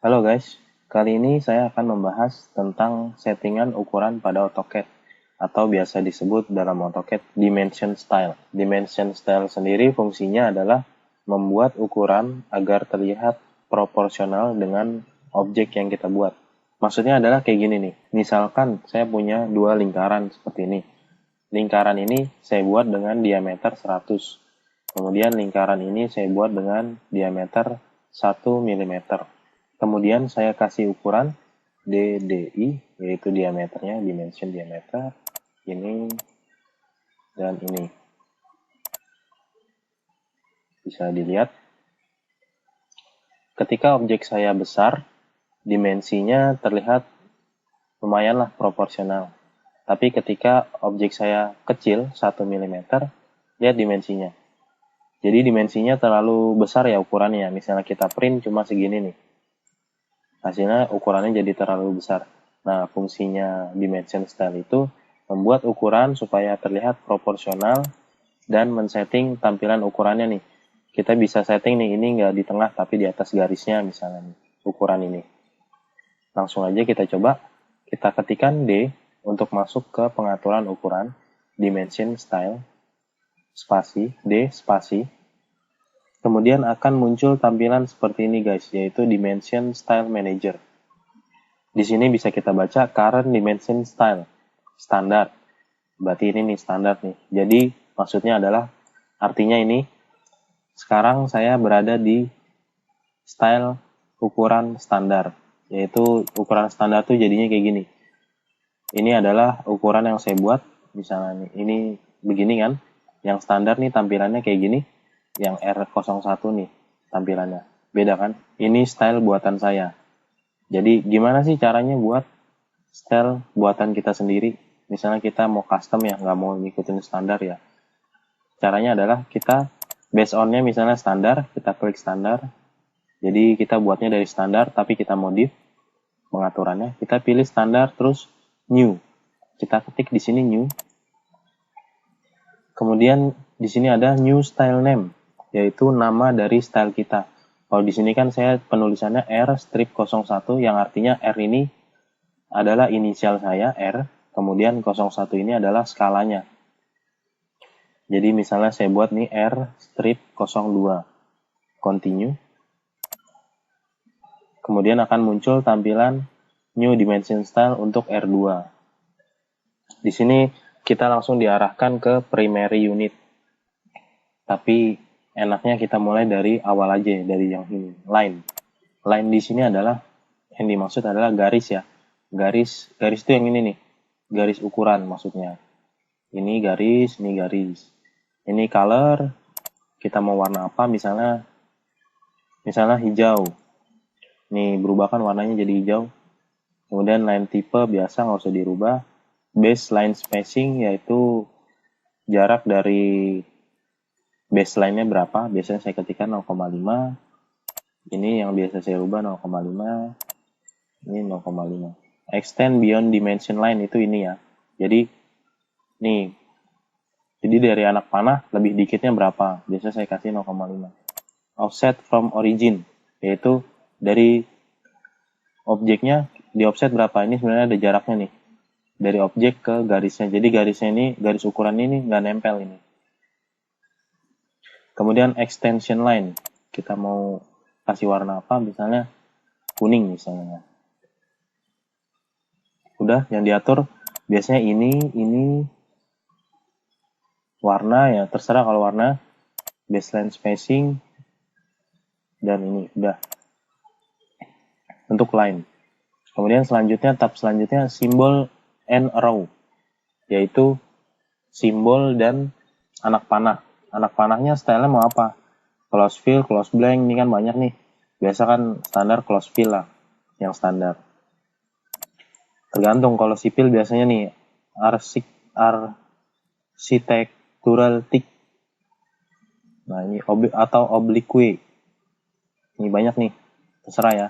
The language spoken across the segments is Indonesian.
Halo guys, kali ini saya akan membahas tentang settingan ukuran pada AutoCAD atau biasa disebut dalam AutoCAD Dimension Style. Dimension Style sendiri fungsinya adalah membuat ukuran agar terlihat proporsional dengan objek yang kita buat. Maksudnya adalah kayak gini nih, misalkan saya punya dua lingkaran seperti ini. Lingkaran ini saya buat dengan diameter 100. Kemudian lingkaran ini saya buat dengan diameter 1 mm. Kemudian saya kasih ukuran DDI, yaitu diameternya, dimension diameter, ini dan ini. Bisa dilihat, ketika objek saya besar, dimensinya terlihat lumayanlah proporsional. Tapi ketika objek saya kecil, 1 mm, lihat dimensinya. Jadi dimensinya terlalu besar ya ukurannya. Misalnya kita print cuma segini nih. Hasilnya ukurannya jadi terlalu besar. Nah, fungsinya Dimension Style itu membuat ukuran supaya terlihat proporsional dan men-setting tampilan ukurannya nih. Kita bisa setting nih, ini nggak di tengah tapi di atas garisnya misalnya nih, ukuran ini. Langsung aja kita coba, kita ketikkan D untuk masuk ke pengaturan ukuran, Dimension Style, spasi, D, spasi. Kemudian akan muncul tampilan seperti ini guys, yaitu Dimension Style Manager. Di sini bisa kita baca Current Dimension Style, standar. Berarti ini nih standar nih. Jadi maksudnya adalah, artinya ini, sekarang saya berada di style ukuran standar. Yaitu ukuran standar tuh jadinya kayak gini. Ini adalah ukuran yang saya buat, misalnya nih, ini begini kan. Yang standar nih tampilannya kayak gini. Yang R01 nih tampilannya. Beda kan? Ini style buatan saya. Jadi gimana sih caranya buat style buatan kita sendiri? Misalnya kita mau custom ya, nggak mau ngikutin standar ya. Caranya adalah kita based on-nya misalnya standar, kita klik standar. Jadi kita buatnya dari standar, tapi kita modif pengaturannya. Kita pilih standar, terus new. Kita ketik di sini new. Kemudian di sini ada new style name, yaitu nama dari style kita. Kalau di sini kan saya penulisannya R-01 yang artinya R ini adalah inisial saya R, kemudian 01 ini adalah skalanya. Jadi misalnya saya buat nih R-02, continue. Kemudian akan muncul tampilan new dimension style untuk R2. Di sini kita langsung diarahkan ke primary unit. Tapi enaknya kita mulai dari awal aja, dari yang ini, line. Line di sini adalah, yang dimaksud adalah garis ya. Garis itu yang ini nih, garis ukuran maksudnya. Ini garis, ini garis. Ini color, kita mau warna apa, misalnya hijau. Ini berubahkan warnanya jadi hijau. Kemudian line type biasa nggak usah dirubah. Baseline spacing yaitu jarak dari baseline-nya berapa, biasanya saya ketikkan 0,5. Ini yang biasa saya rubah 0,5. Ini 0,5. Extend beyond dimension line itu ini ya. Jadi nih. Jadi dari anak panah lebih dikitnya berapa? Biasanya saya kasih 0,5. Offset from origin, yaitu dari objeknya di offset berapa? Ini sebenarnya ada jaraknya nih. Dari objek ke garisnya. Jadi garisnya ini, garis ukuran ini nggak nempel ini. Kemudian extension line, kita mau kasih warna apa, misalnya kuning misalnya. Udah, yang diatur biasanya ini warna ya, terserah kalau warna, baseline spacing, dan ini udah untuk line. Kemudian selanjutnya, tab selanjutnya simbol and arrow, yaitu simbol dan anak panah. Anak panahnya stylenya mau apa? Close fill, close blank, ini kan banyak nih. Biasa kan standar close fill lah, yang standar. Tergantung, kalau sipil biasanya nih architectural tick. Nah ini atau oblique. Ini banyak nih, terserah ya.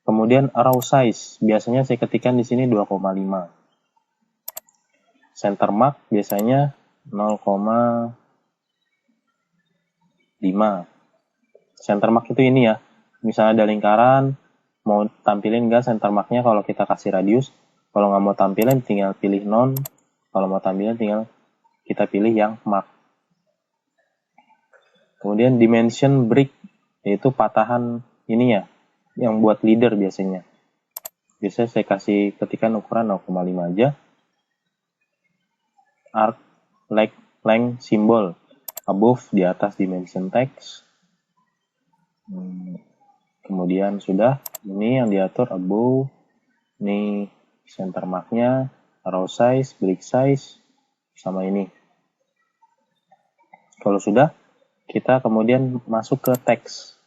Kemudian row size, biasanya saya ketikkan di sini 2,5. Center mark biasanya 0,5. Center mark itu ini ya, misalnya ada lingkaran, mau tampilin nggak center marknya kalau kita kasih radius. Kalau nggak mau tampilin tinggal pilih none, kalau mau tampilin tinggal kita pilih yang mark. Kemudian dimension break, yaitu patahan ini ya, yang buat leader biasanya. Biasanya saya kasih ketikan ukuran 0,5 aja. Arc length symbol above, di atas dimension text. Kemudian sudah, ini yang diatur above, ini center marknya, row size, break size, sama ini. Kalau sudah, kita kemudian masuk ke text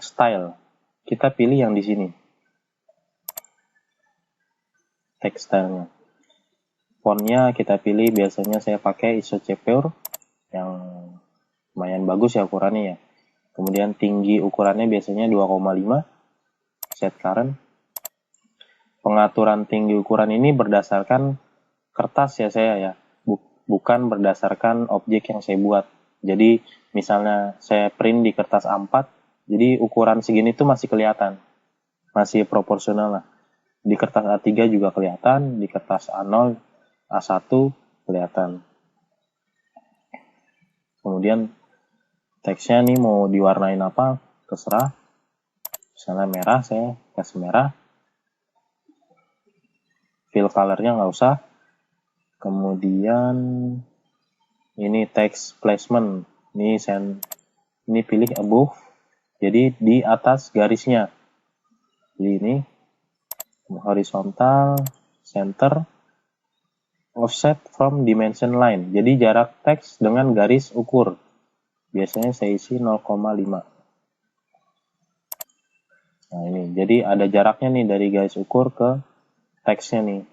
style. Kita pilih yang di sini, text style-nya. Fontnya kita pilih, biasanya saya pakai ISO-CPUR yang lumayan bagus ya ukurannya ya. Kemudian tinggi ukurannya biasanya 2,5. Set current. Pengaturan tinggi ukuran ini berdasarkan kertas ya saya ya, bukan berdasarkan objek yang saya buat. Jadi misalnya saya print di kertas A4, jadi ukuran segini tuh masih kelihatan, masih proporsional lah. Di kertas A3 juga kelihatan, di kertas A0, A1 kelihatan. Kemudian teksnya nih mau diwarnain apa, terserah. Misalnya merah, saya kasih merah. Fill colornya nggak usah. Kemudian ini text placement, ini pilih above, jadi di atas garisnya. Jadi ini horizontal, center, offset from dimension line, jadi jarak teks dengan garis ukur. Biasanya saya isi 0,5. Nah ini, jadi ada jaraknya nih dari garis ukur ke teksnya nih.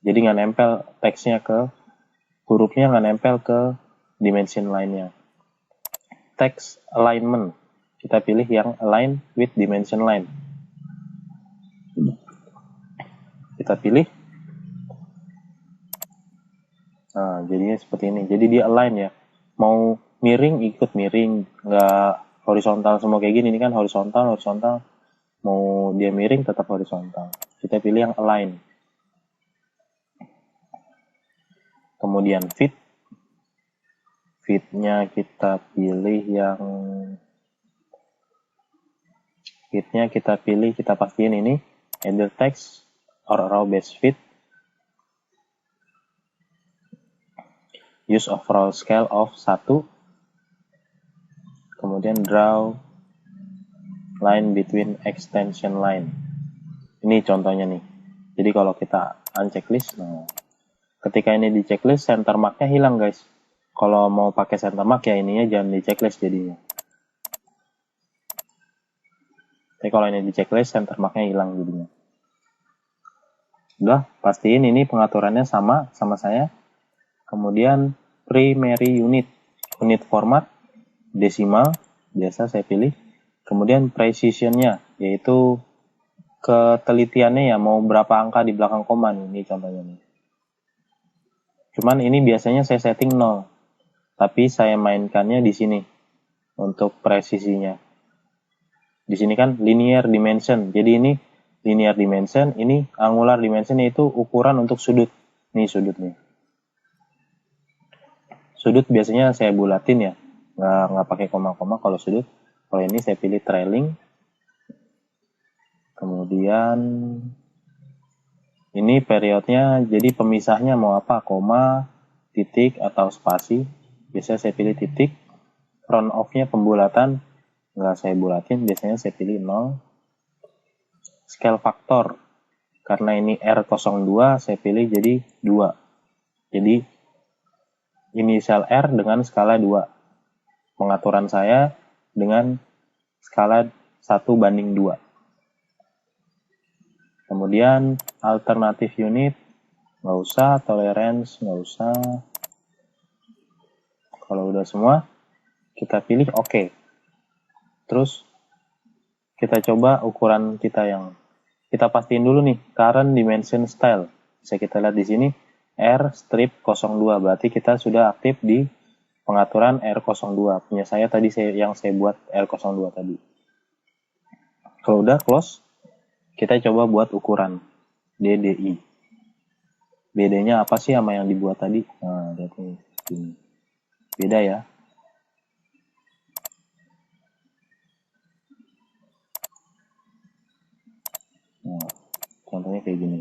Jadi nggak nempel teksnya ke hurufnya, nggak nempel ke dimension line-nya. Text alignment, kita pilih yang align with dimension line. Kita pilih. Nah, jadinya seperti ini. Jadi dia align ya. Mau miring ikut miring, nggak horizontal semua kayak gini. Ini kan horizontal. Mau dia miring tetap horizontal. Kita pilih yang align. Kemudian fit. Fitnya kita pilih yang kita pastiin ini either text or row based fit. Use overall scale of 1. Kemudian draw line between extension line. Ini contohnya nih. Jadi kalau kita unchecklist, nah, ketika ini di checklist, center mark-nya hilang guys. Kalau mau pakai center mark ya ininya jangan di checklist jadinya. Tapi kalau ini di checklist, center mark-nya hilang jadinya. Udah, pastiin ini pengaturannya sama saya. Kemudian primary unit format desimal, biasa saya pilih. Kemudian precision-nya, yaitu ketelitiannya ya, mau berapa angka di belakang koma nih, ini contohnya nih. Cuman ini biasanya saya setting 0, tapi saya mainkannya di sini untuk presisinya. Di sini kan linear dimension, jadi ini linear dimension, ini angular dimension, yaitu ukuran untuk sudut. Nih sudut nih. Sudut biasanya saya bulatin ya, nggak pakai koma-koma kalau sudut. Kalau ini saya pilih trailing. Kemudian ini periodnya, jadi pemisahnya mau apa, koma, titik, atau spasi. Biasanya saya pilih titik. Round off-nya pembulatan, nggak saya bulatin, biasanya saya pilih 0. Scale factor, karena ini R02, saya pilih jadi 2. Jadi inisial R dengan skala 2. Pengaturan saya dengan skala 1:2. Kemudian alternative unit, nggak usah, tolerance, nggak usah. Kalau udah semua, kita pilih OK. Terus kita coba ukuran kita yang kita pastiin dulu nih, current dimension style. Bisa kita lihat di sini R strip 02, berarti kita sudah aktif di pengaturan R02. Punya saya tadi yang saya buat R02 tadi. Kalau udah close, kita coba buat ukuran DDI. BD-nya apa sih sama yang dibuat tadi? Nah, lihat nih. Beda ya. Nah, contohnya kayak gini.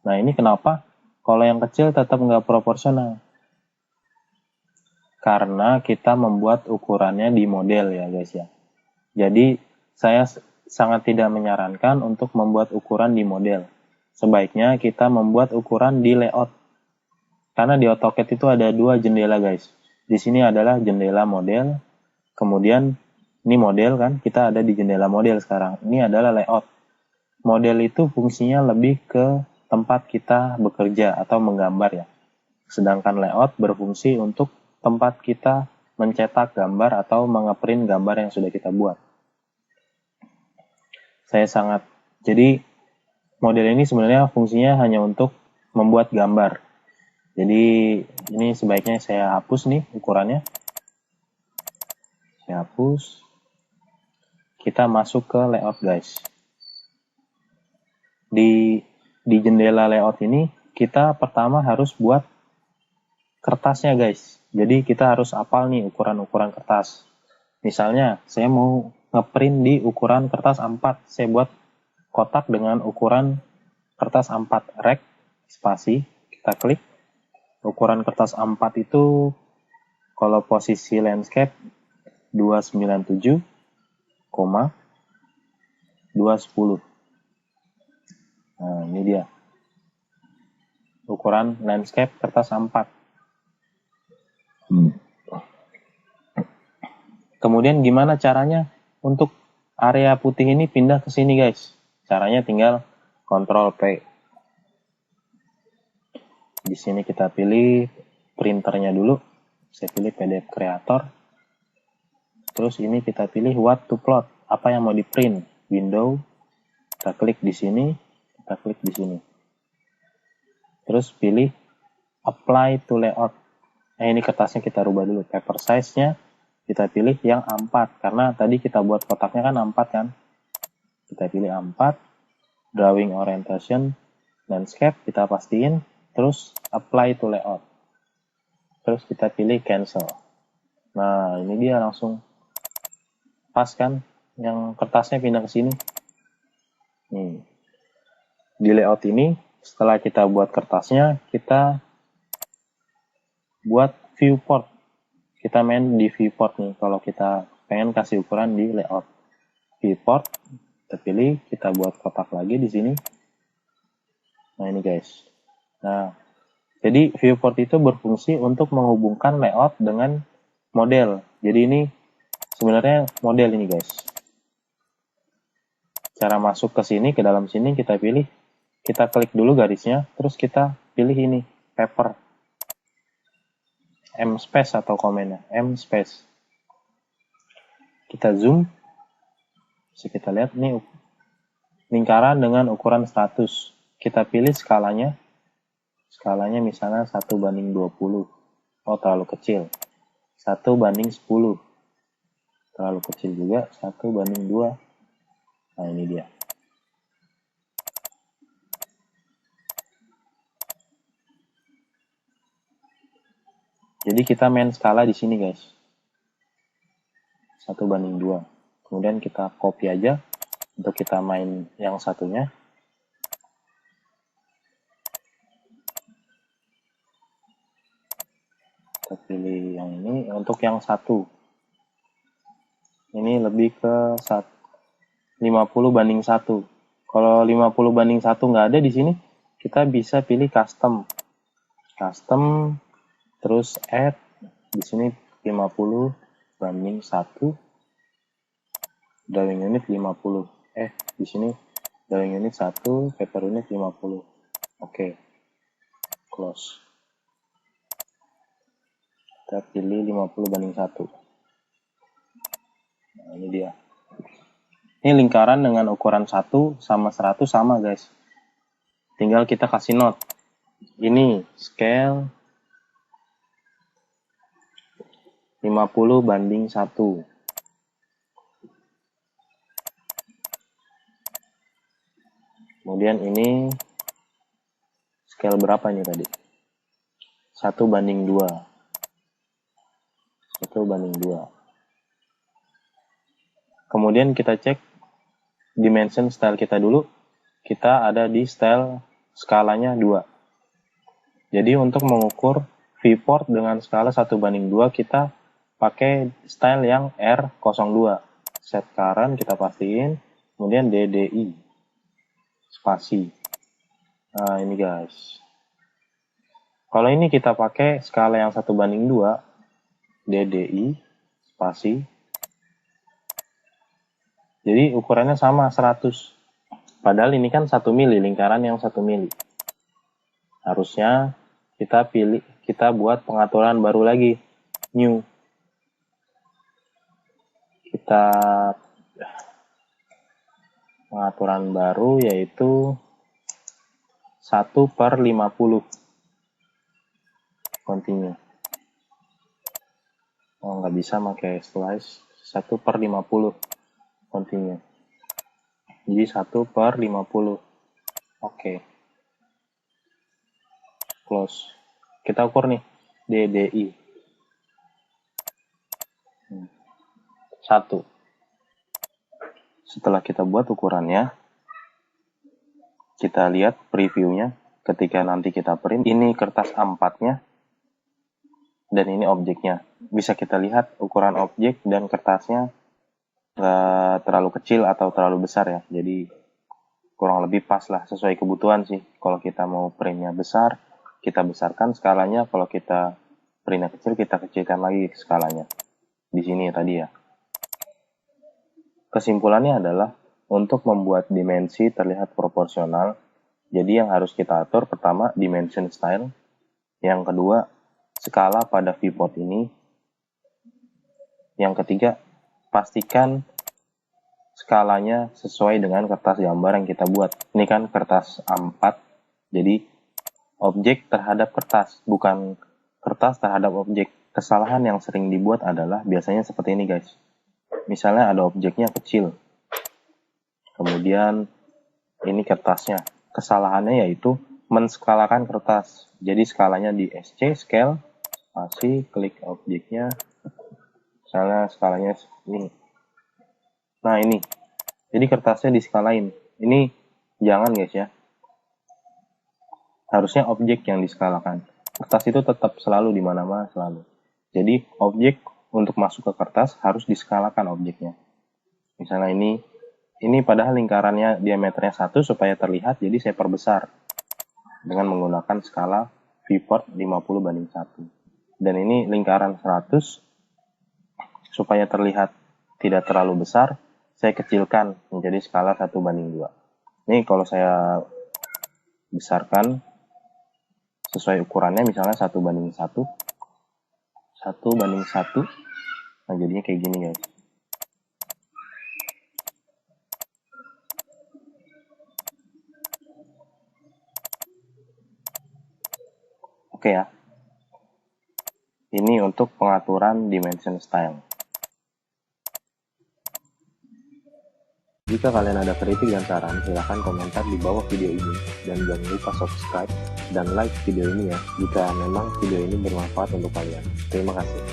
Nah, ini kenapa? Kalau yang kecil tetap nggak proporsional. Karena kita membuat ukurannya di model ya guys ya. Jadi, saya sangat tidak menyarankan untuk membuat ukuran di model. Sebaiknya kita membuat ukuran di layout. Karena di AutoCAD itu ada dua jendela guys. Di sini adalah jendela model. Kemudian, ini model kan, kita ada di jendela model sekarang. Ini adalah layout. Model itu fungsinya lebih ke tempat kita bekerja atau menggambar ya. Sedangkan layout berfungsi untuk tempat kita mencetak gambar atau mengeprint gambar yang sudah kita buat. Jadi model ini sebenarnya fungsinya hanya untuk membuat gambar. Jadi ini sebaiknya saya hapus nih ukurannya. Saya hapus. Kita masuk ke layout guys. Di jendela layout ini kita pertama harus buat kertasnya guys. Jadi kita harus hafal nih ukuran-ukuran kertas. Misalnya saya mau ngeprint di ukuran kertas A4. Saya buat kotak dengan ukuran kertas A4 rek spasi. Kita klik. Ukuran kertas A4 itu kalau posisi landscape 297, 210. Nah, ini dia. Ukuran landscape kertas A4. Kemudian gimana caranya untuk area putih ini pindah ke sini guys? Caranya tinggal Ctrl P. Di sini kita pilih printernya dulu. Saya pilih PDF Creator. Terus ini kita pilih what to plot. Apa yang mau di print? Window. Kita klik di sini. Kita klik di sini. Terus pilih apply to layout. Nah, ini kertasnya kita rubah dulu. Paper size-nya kita pilih yang A4. Karena tadi kita buat kotaknya kan A4 kan. Kita pilih A4. Drawing orientation. Landscape kita pastiin. Terus apply to layout. Terus kita pilih cancel. Nah, ini dia langsung pas kan. Yang kertasnya pindah ke sini. Nih. Di layout ini, setelah kita buat kertasnya, kita buat viewport. Kita main di viewport nih, kalau kita pengen kasih ukuran di layout. Viewport, kita pilih, kita buat kotak lagi di sini. Nah ini guys. Nah, jadi viewport itu berfungsi untuk menghubungkan layout dengan model. Jadi ini sebenarnya model ini guys. Cara masuk ke sini, ke dalam sini kita pilih, kita klik dulu garisnya, terus kita pilih ini, paper. M space atau komennya, M space. Kita zoom. Bisa kita lihat nih lingkaran dengan ukuran 100. Kita pilih skalanya. Skalanya misalnya 1:20. Oh, terlalu kecil. 1:10. Terlalu kecil juga. 1:2. Nah, ini dia. Jadi kita main skala di sini, guys. 1:2. Kemudian kita copy aja untuk kita main yang satunya. Kita pilih yang ini. Untuk yang satu, ini lebih ke 50:1. Kalau 50:1 nggak ada di sini, kita bisa pilih custom. Custom, terus add. Di sini 50:1. Drawing unit 50. Di sini drawing unit 1, paper unit 50. Oke. Close. Kita pilih 50:1. Nah, ini dia. Ini lingkaran dengan ukuran 1 sama 100 sama guys. Tinggal kita kasih note. Ini scale 50:1. Kemudian ini scale berapa ini tadi? 1:2. 1:2. Kemudian kita cek dimension style kita dulu. Kita ada di style skalanya 2. Jadi untuk mengukur viewport dengan skala 1:2 kita pakai style yang R02. Set current kita pastiin, kemudian DDI spasi. Nah ini guys. Kalau ini kita pakai skala yang 1:2, DDI spasi. Jadi ukurannya sama 100. Padahal ini kan 1 mili, lingkaran yang 1 mili. Harusnya kita buat pengaturan baru lagi, new. Kita pengaturan baru yaitu 1/50. Continue. Oh, nggak bisa pakai slice. 1/50. Continue. Jadi 1/50. Oke. Close. Kita ukur nih DDI 1. Setelah kita buat ukurannya, kita lihat previewnya. Ketika nanti kita print, ini kertas A4-nya dan ini objeknya. Bisa kita lihat ukuran objek dan kertasnya nggak terlalu kecil atau terlalu besar ya. Jadi kurang lebih pas lah, sesuai kebutuhan sih. Kalau kita mau printnya besar, kita besarkan skalanya. Kalau kita printnya kecil, kita kecilkan lagi skalanya. Di sini tadi ya. Kesimpulannya adalah untuk membuat dimensi terlihat proporsional. Jadi yang harus kita atur pertama dimension style. Yang kedua skala pada viewport ini. Yang ketiga pastikan skalanya sesuai dengan kertas gambar yang kita buat. Ini kan kertas A4. Jadi objek terhadap kertas, bukan kertas terhadap objek. Kesalahan yang sering dibuat adalah biasanya seperti ini guys. Misalnya ada objeknya kecil. Kemudian ini kertasnya. Kesalahannya yaitu menskalakan kertas. Jadi skalanya di SC scale, masih klik objeknya. Misalnya skalanya ini. Nah ini. Jadi kertasnya diskalain. Ini jangan guys ya. Harusnya objek yang diskalakan. Kertas itu tetap selalu di mana-mana selalu. Jadi objek untuk masuk ke kertas harus diskalakan objeknya. Misalnya ini padahal lingkarannya diameternya 1 supaya terlihat, jadi saya perbesar dengan menggunakan skala viewport 50:1. Dan ini lingkaran 100 supaya terlihat tidak terlalu besar, saya kecilkan menjadi skala 1:2. Ini kalau saya besarkan sesuai ukurannya, misalnya 1:1. 1:1. Nah jadinya kayak gini guys. Oke ya. Ini untuk pengaturan dimension style. Jika kalian ada kritik dan saran, silahkan komentar di bawah video ini. Dan jangan lupa subscribe dan like video ini ya, jika memang video ini bermanfaat untuk kalian. Terima kasih.